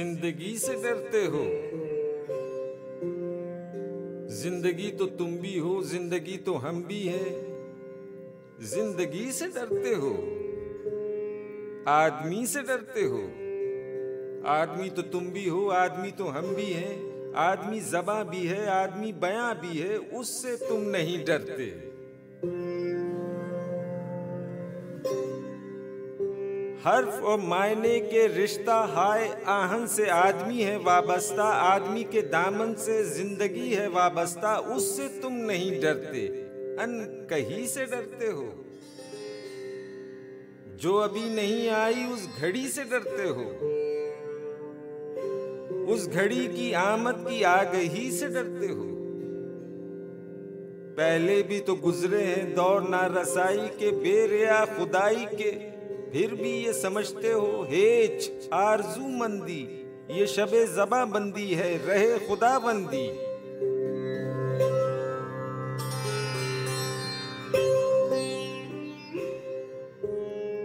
जिंदगी से डरते हो। जिंदगी तो तुम भी हो, जिंदगी तो हम भी हैं। जिंदगी से डरते हो, आदमी से डरते हो। आदमी तो तुम भी हो, आदमी तो हम भी हैं। आदमी ज़बां भी है, आदमी बयां भी है, उससे तुम नहीं डरते। हर्फ और मायने के रिश्ता हाय आहन से आदमी है वाबस्ता। आदमी के दामन से जिंदगी है वाबस्ता, उससे तुम नहीं डरते, अनकही से डरते हो। जो अभी नहीं आई उस घड़ी से डरते हो। उस घड़ी की आमद की आगही से डरते हो। पहले भी तो गुजरे हैं दौर ना रसाई के, बेरिया खुदाई के, फिर भी ये समझते हो हेच आरजू मंदी। ये शबे ज़बां बंदी है, रहे खुदा बंदी।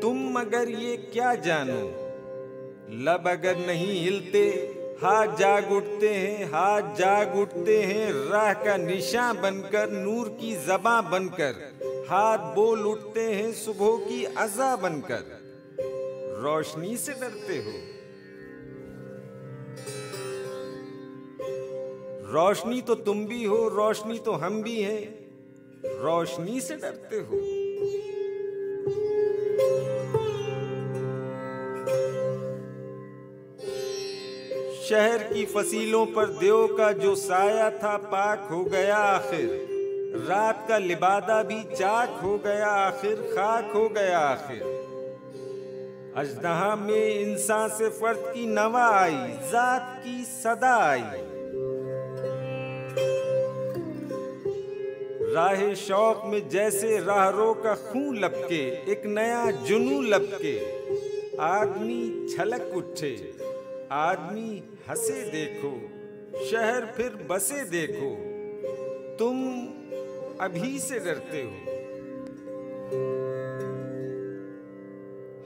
तुम मगर ये क्या जानो, लब अगर नहीं हिलते हाथ जाग उठते हैं। हाथ जाग उठते हैं राह का निशान बनकर, नूर की ज़बां बनकर। हाथ बोल उठते हैं सुबह की अज़ा बनकर। रोशनी से डरते हो। रोशनी तो तुम भी हो, रोशनी तो हम भी हैं। रोशनी से डरते हो। शहर की फसीलों पर देव का जो साया था पाक हो गया आखिर। रात का लिबादा भी चाक हो गया आखिर, खाक हो गया आखिर। अजदहा में इंसान से फर्द की नवा आई, जात की सदा आई। राह शौक में जैसे राहरो का खून लपके, एक नया जुनू लपके। आदमी छलक उठे, आदमी हंसे देखो, शहर फिर बसे देखो। तुम अभी से डरते हो।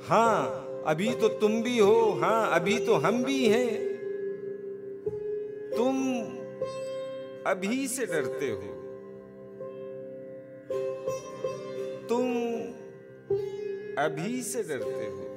हाँ अभी तो तुम भी हो, हाँ अभी तो हम भी हैं। तुम अभी से डरते हो। तुम अभी से डरते हो।